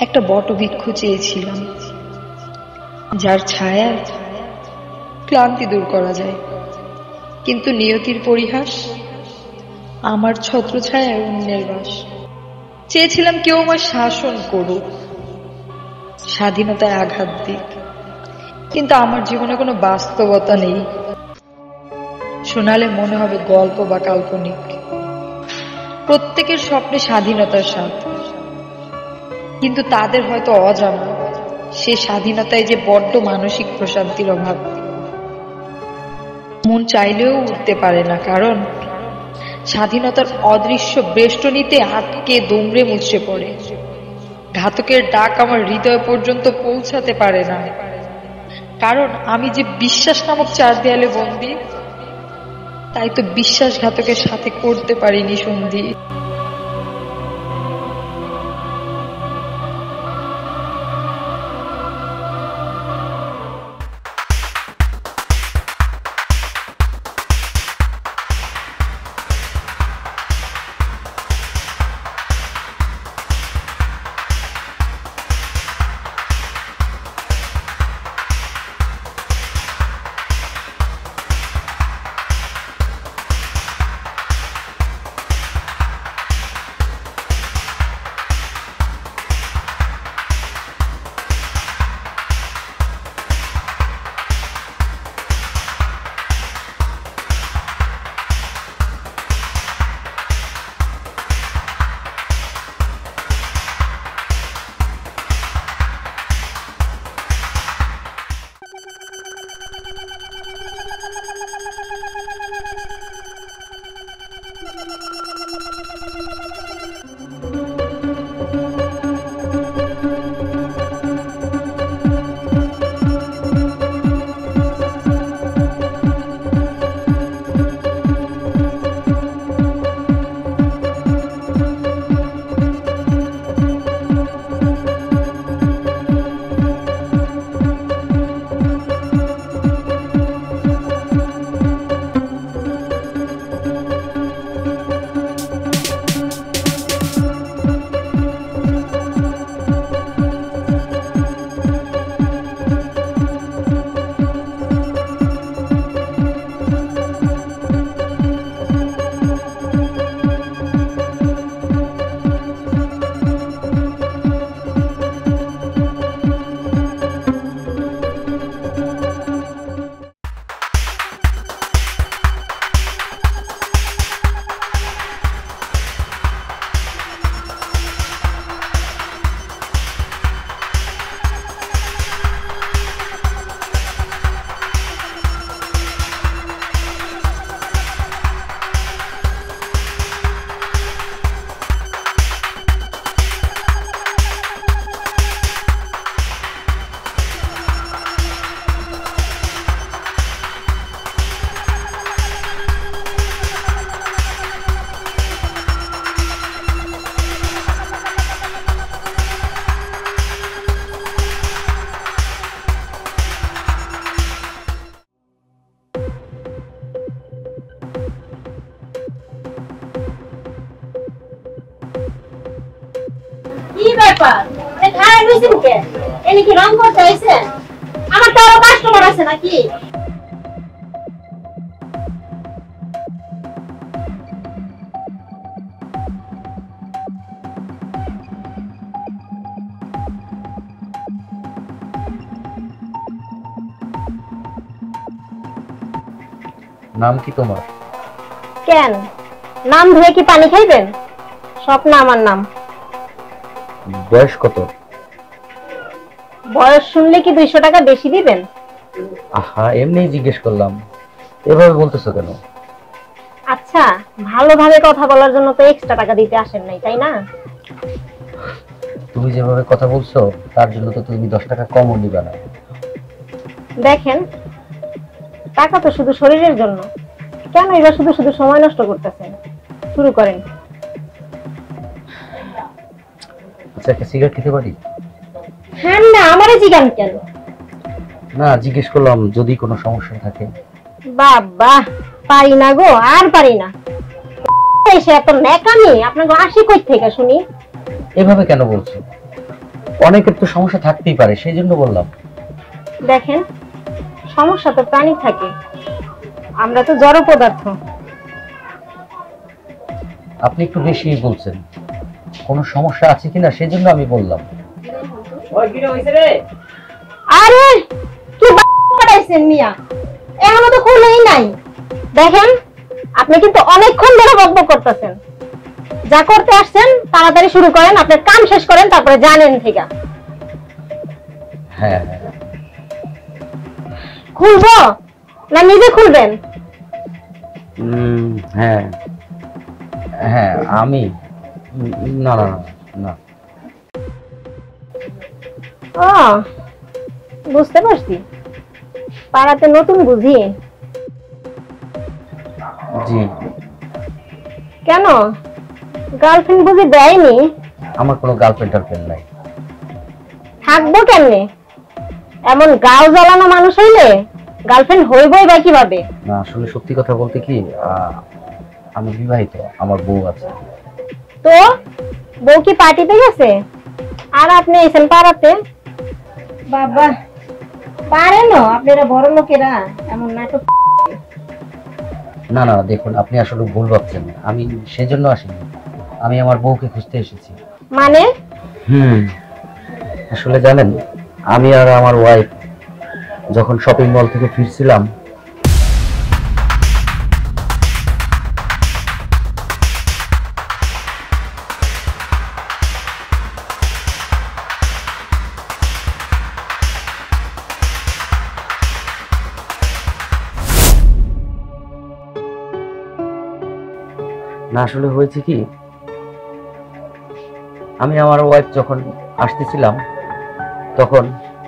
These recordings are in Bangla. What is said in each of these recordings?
একটা বটবৃক্ষ চেয়েছিলাম, যার ছায়ায় ক্লান্তি দূর করা যায়, কিন্তু নিয়তির পরিহাস, আমার ছত্রছায়ায় অন্যের বাস। চেয়েছিলাম কেউ আমার শাসন করুক, স্বাধীনতায় আঘাত দিক, কিন্তু আমার জীবনে কোনো বাস্তবতা নেই। শোনালে মনে হবে গল্প বা কাল্পনিক। প্রত্যেকের স্বপ্নে স্বাধীনতার স্বাদ, কিন্তু তাদের হয়তো অজানা সে স্বাধীনতায় যে বড্ড মানসিক প্রশান্তির অভাব। মন চাইলেও উঠতে পারে না, কারণ স্বাধীনতার অদৃশ্য বেষ্টনীতে আটকে দুমড়ে মুচড়ে পড়ে। ঘাতকের ডাক আমার হৃদয় পর্যন্ত পৌঁছাতে পারে না, কারণ আমি যে বিশ্বাস নামক চার দেয়ালে বন্দী। তাই তো বিশ্বাসঘাতকের সাথে করতে পারিনি সন্ধি। কি ব্যাপার? খায় নিছেন কে? এনে কি রং করতে আইছেন? আমার তো আরো কাস্টমার আছে নাকি? নাম কি তোমার? কেন নাম ধরে কি পানি খাইবেন? স্বপ্ন আমার নাম। বয়স কত? বয়স শুনলে কি 200 টাকা বেশি দিবেন? আহা, এমনি জিজ্ঞেস করলাম, এভাবে বলতেছো কেন? আচ্ছা, ভালোভাবে কথা বলার জন্য তো এক্সট্রা টাকা দিতে আসেন নাই, তাই না? তুমি যেভাবে কথা বলছো তার জন্য তো তুমি 10 টাকা কমও নিবা না। দেখেন, টাকা তো শুধু শরীরের জন্য, কেন এবার শুধু শুধু সময় নষ্ট করতেছেন? শুরু করেন। আচ্ছা, একটা সিগারেট খেতে পারি? হ্যাঁ না, আমারে জিগান কেন? না, জিজ্ঞেস করলাম যদি কোনো সমস্যা থাকে। বাবা, পারি না গো, আর পারি না। এসে এত নেকামি আপনাকে আসি কই থেকে শুনি? এভাবে কেন বলছো? অনেকের তো সমস্যা থাকতেই পারে, সেই জন্য বললাম। দেখেন, সমস্যা তো প্রাণী থাকে, আমরা তো জড় পদার্থ। আপনি একটু বেশি বলছেন। কোনো সমস্যা আছে কিনা সেই জন্য আমি বললাম। আরে কি পাঠাইছেন মিয়া, এখনো তো খুলেই নাই। দেখেন, আপনি কিন্তু অনেকক্ষণ ধরে বকবক করতেছেন। যা করতে আসছেন তাড়াতাড়ি শুরু করেন, আপনার কাম শেষ করেন, তারপরে জানেন ঠিক আছে। হ্যাঁ হ্যাঁ খুলবো না নিজে খুলবেন? হ্যাঁ হ্যাঁ আমি না না না না। ও, বুঝতে পারছি, পাড়াতে নতুন বুঝি। জি। কেন, গার্লফ্রেন্ড বুঝি দেয়নি? আমার কোনো গার্লফ্রেন্ড টার্লফ্রেন্ড নাই। থাকবো কেমনে? এমন গাও জ্বালানো মানুষ হইলে গার্লফ্রেন্ড হইবই বা কিভাবে? না, আসলে সত্যি কথা বলতে কি, আমি বিবাহিত, আমার বউ আছে। তো বউ কি পার্টিতে গেছে আর আপনি এসেন পাড়াতে? বাবা, পারেন আপনারা বড় লোকেরা এমন নাটক? না না, দেখুন আপনি আসলে ভুল ভাবছেন, আমি সেজন্য আসিনি, আমি আমার বউকে খুঁজতে এসেছি। মানে? আসলে জানেন, আমি আর আমার ওয়াইফ যখন শপিং মল থেকে ফিরছিলাম, না আসলে হয়েছে কি, আমি আমার ওয়াইফ যখন আসতেছিলাম তখন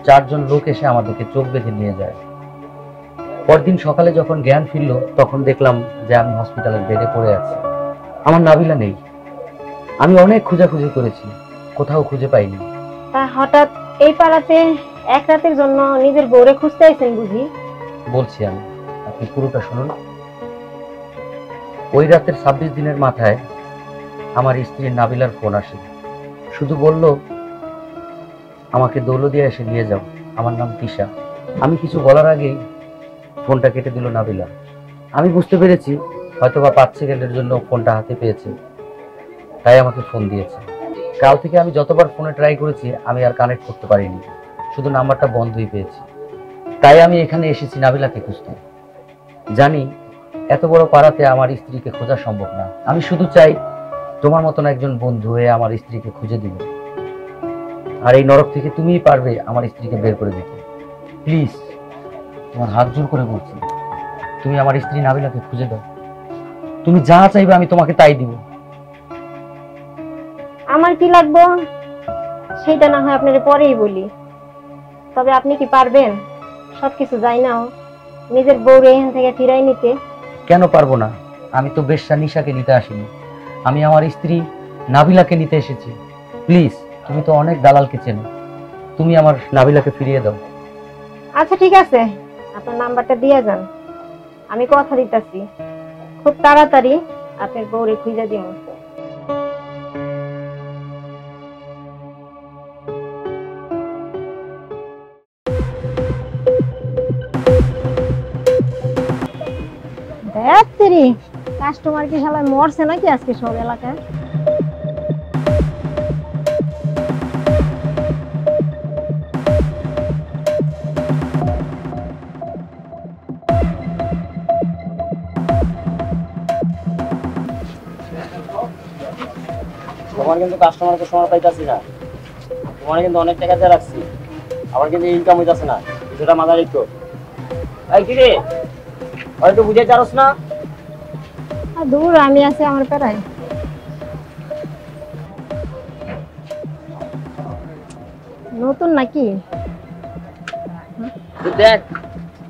4 জন লোক এসে আমাদেরকে চোখ বেঁধে নিয়ে যায়। পরদিন সকালে যখন জ্ঞান ফিরল তখন দেখলাম যে আমি হসপিটালের বেডে পড়ে আছি, আমার নাবিলা নেই। আমি অনেক খোঁজাখুঁজি করেছি, কোথাও খুঁজে পাইনি। তা হঠাৎ এই পাড়াতে এক রাতের জন্য নিজের বউরে খুঁজতে আইছেন বুঝি? বলছি আমি, আপনি পুরোটা শুনুন। ওই রাতের 26 দিনের মাথায় আমার স্ত্রী নাবিলার ফোন আসে, শুধু বলল আমাকে দৌলদিয়া এসে নিয়ে যাও, আমার নাম তিশা। আমি কিছু বলার আগেই ফোনটা কেটে দিল নাবিলা। আমি বুঝতে পেরেছি হয়তোবা 5 সেকেন্ডের জন্য ফোনটা হাতে পেয়েছে, তাই আমাকে ফোন দিয়েছে। কাল থেকে আমি যতবার ফোনে ট্রাই করেছি আমি আর কানেক্ট করতে পারিনি, শুধু নাম্বারটা বন্ধই পেয়েছি। তাই আমি এখানে এসেছি নাবিলাকে খুঁজতে। জানি এত বড় পাড়াতে আমার স্ত্রীকে খোঁজা সম্ভব না, আমি শুধু চাই তোমার মতন একজন বন্ধু হয়ে আমার স্ত্রীকে খুঁজে দিবে, আর এই নরক থেকে তুমিই পারবে আমার স্ত্রীকে বের করে দিতে। প্লিজ, তোমার হাত জোর করে বলছি, তুমি আমার স্ত্রী নাবিলাকে খুঁজে দাও। তুমি যা চাইবে আমি তোমাকে তাই দিব। আমার কি লাগবে সেটা না হয় আপনার পরেই বলি, তবে আপনি কি পারবেন সবকিছু যাই না নিজের বউরে এখান থেকে ফিরাই নিতে? কেন পারবো না? আমি তো বেশ্যা নিশাকে নিতে আসিনি, আমি আমার স্ত্রী নাবিলাকে নিতে এসেছি। প্লিজ, তুমি তো অনেক দালালকে চেনো, তুমি আমার নাবিলাকে ফিরিয়ে দাও। আচ্ছা ঠিক আছে, আপনার নাম্বারটা দিয়ে যান, আমি কথা দিতেছি খুব তাড়াতাড়ি আপনার বউরে খুঁজে দিব। কাস্টমার কি শালা মরছে নাকি আজকে সব এলাকায়? তোমার কিন্তু কাস্টমারকে সময় পাইতাছি না, তোমার কিন্তু অনেক টাকা দিয়ে রাখছি, আবার কিন্তু ইনকাম হইতাছে না, কিছুটা মাথা রেখো। এই কি রে, হয়তো বুঝাই চারস না? দূর, আমি আছি আমার প্যারায়। নতুন নাকি? দেখ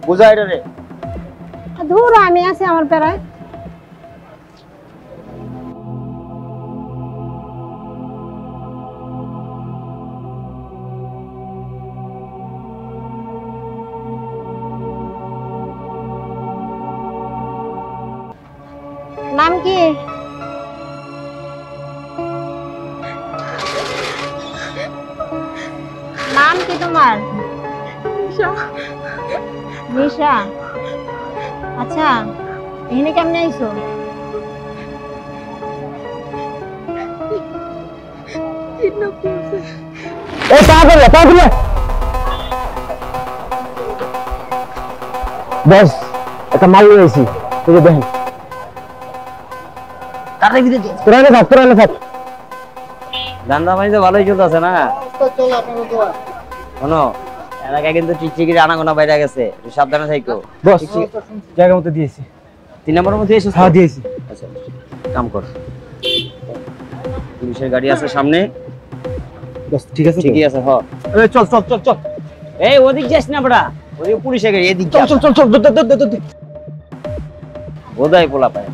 বুঝাই রে। দূর, আমি আছি আমার প্যারায়। নাম কি? কি তোমার? নিশা। আচ্ছা, এখানে কেমনে আইছো? বস একটা মাল নিয়ে এসেছি, দেখেন। ধান্দা পানি তো ভালোই চলতেছে না? শোনো, এলাকায় কিন্তু চিকচিকির আনাগোনা বাইরে গেছে, একটু সাবধানে থাকো। বস জায়গা মতো দিয়েছি। 3 নম্বরের মধ্যে এসেছো? হ্যাঁ দিয়েছি। আচ্ছা কাম কর, পুলিশের গাড়ি আছে সামনে। বস ঠিক আছে, ঠিকই আছে। হ্যাঁ চল চল চল চল। এই ওদিক যাস না বড়া, ওদিকে পুলিশের গাড়ি, এদিক চল চল চল চল। বোধাই পোলা পায়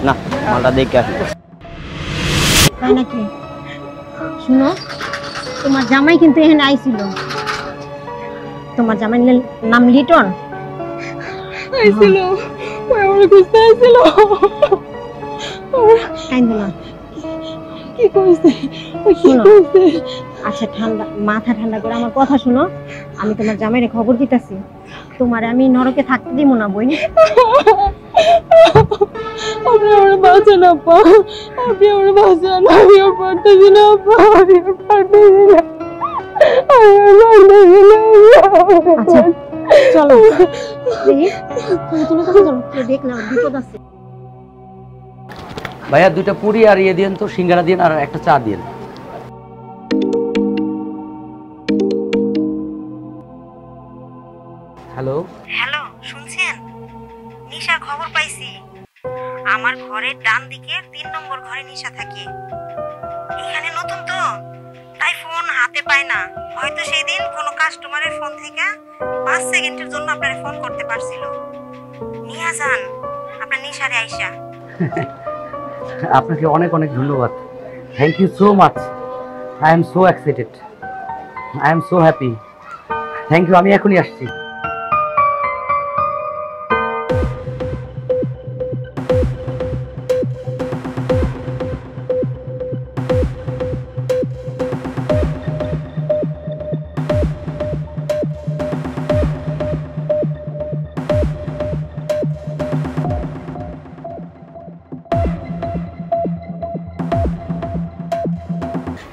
না, মালটা দেখে আসি। তাই নাকি? শুনো, তোমার জামাই কিন্তু এখানে আইছিল। তোমার জামাইয়ের নাম লিটন। আইছিল, ওই আমার খুঁজতে আইছিল। কাইন্দ না। কি কইছে? ওই কি শোনো। কইছে? আচ্ছা মাথা ঠান্ডা করে আমার কথা শুনো। আমি তোমার জামাইরে খবর দিতেছি। তোমার আমি নরকে থাকতে দিব না বই। আপনি আমার বাঁচান আপা, আপনি আমার বাঁচান। আমি আর পারতেছি না আপা, আমি আর পারতেছি না। আচ্ছা চলো দেখি, তুমি চলো, দেখ না বিপদ আছে। ভাইয়া 2টা পুরি আর ইয়ে দিন তো, সিঙ্গারা দিন আর একটা চা দিন। হ্যালো হ্যালো, শুনছেন? নিশার খবর পাইছি। আমার ঘরের ডান দিকের 3 নম্বর ঘরে নিশা থাকে। এখানে নতুন তো, তাই ফোন হাতে পায় না। হয়তো সেদিন কোনো কাস্টমারের ফোন থেকে 5 সেকেন্ডের জন্য আপনারে ফোন করতে পারছিল। নিয়া যান আপনার নিশারে আইসা। আপনাকে অনেক অনেক ধন্যবাদ। Thank you so much. I am so excited, I am so happy. Thank you, আমি এখনই আসছি।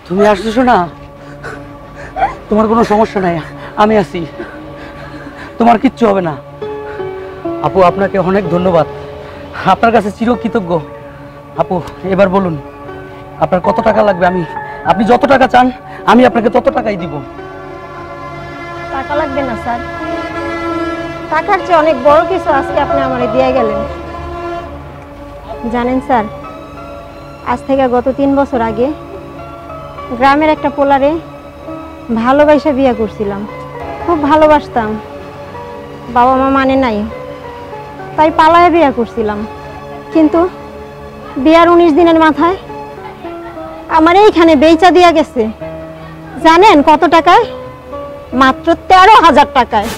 তুমি আসছো না? তোমার কোনো সমস্যা নাই, আমি আছি, তোমার কিচ্ছু হবে না। আপু আপনাকে অনেক ধন্যবাদ, আপনার কাছে চিরকৃতজ্ঞ। আপু এবার বলুন আপনার কত টাকা লাগবে? আপনি যত টাকা চান আমি আপনাকে তত টাকাই দিব। টাকা লাগবে না স্যার, টাকার চেয়ে অনেক বড় কিছু আজকে আপনি আমারে দিয়ে গেলেন। জানেন স্যার, আজ থেকে গত 3 বছর আগে গ্রামের একটা পোলারে ভালোবাসা বিয়ে করছিলাম। খুব ভালোবাসতাম, বাবা মা মানে নাই, তাই পালায়ে বিয়ে করছিলাম। কিন্তু বিয়ার 19 দিনের মাথায় আমার এইখানে বেচা দিয়া গেছে। জানেন কত টাকায়? মাত্র 13,000 টাকায়।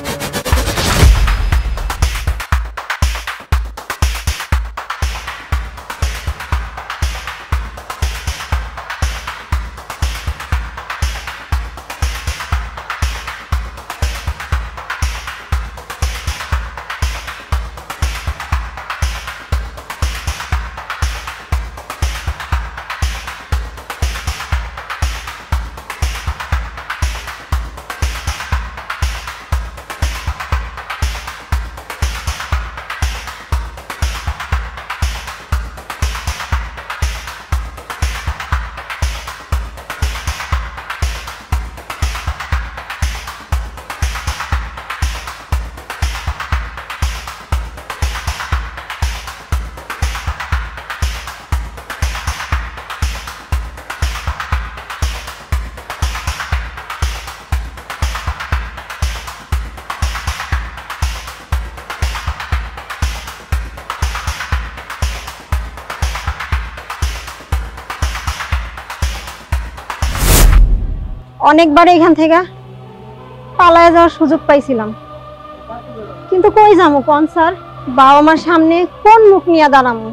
অনেকবার এখান থেকে পালায়ে যাওয়ার সুযোগ পাইছিলাম, কিন্তু কই যাবো কোন স্যার? বাবা মার সামনে কোন মুখ নিয়ে দাঁড়াবো?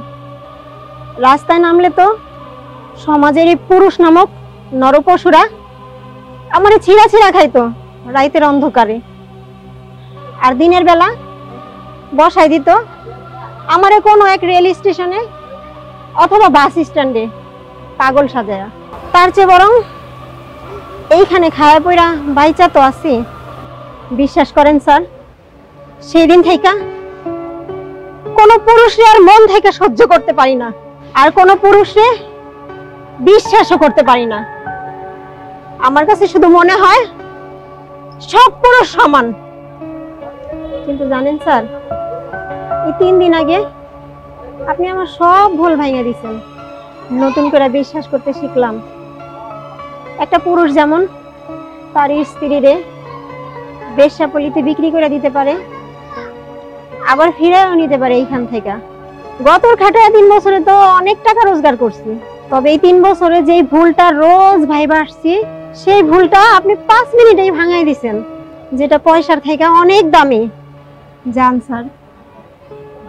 রাস্তায় নামলে তো সমাজের এই পুরুষ নামক নরপশুরা আমারে ছিঁড়া ছিঁড়া খাইতো রাইতের অন্ধকারে, আর দিনের বেলা বসাই দিত আমারে কোনো এক রেল স্টেশনে অথবা বাস স্ট্যান্ডে পাগল সাজায়া। তার চেয়ে বরং এইখানে খায়া পইরা বাইচা তো আছি। বিশ্বাস করেন স্যার, সেই দিন থেকে কোনো পুরুষরে আর মন থেকে সহ্য করতে পারি না, আর কোনো পুরুষরে বিশ্বাসও করতে পারি না। আমার কাছে শুধু মনে হয় সব পুরুষ সমান। কিন্তু জানেন স্যার, এই 3 দিন আগে আপনি আমার সব ভুল ভাঙিয়ে দিয়েছেন। নতুন করে বিশ্বাস করতে শিখলাম একটা পুরুষ যেমন তার স্ত্রীরে বেশ্যাপল্লীতে বিক্রি করে দিতে পারে, আবার ফিরেও নিতে পারে এইখান থেকে। গত খাটায় 3 বছরে তো অনেক টাকা রোজগার করছি, তবে এই 3 বছরে যেই ভুলটা রোজ ভাইবা আসছি, সেই ভুলটা আপনি 5 মিনিটেই ভাঙাই দিছেন, যেটা পয়সার থেকে অনেক দামি। যান স্যার,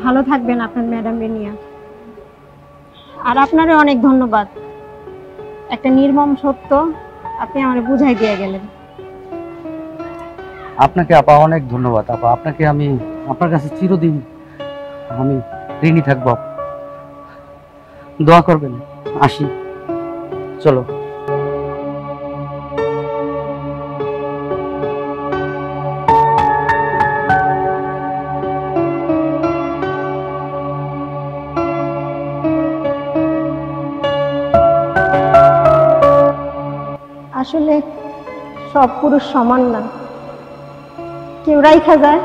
ভালো থাকবেন আপনার ম্যাডামকে নিয়ে। আর আপনারও অনেক ধন্যবাদ, একটা নির্মম সত্য আপনি আমার বুঝাই দিয়ে গেলেন। আপনাকে আপা অনেক ধন্যবাদ আপা, আপনাকে আমি আপনার কাছে চিরদিন আমি ঋণী থাকবো। দোয়া করবেন। আসি, চলো। আসলে সব পুরুষ সমান না, কেউ রাইখা যায়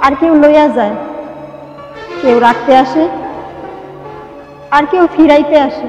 আর কেউ লইয়া যায়, কেউ রাখতে আসে আর কেউ ফিরাইতে আসে।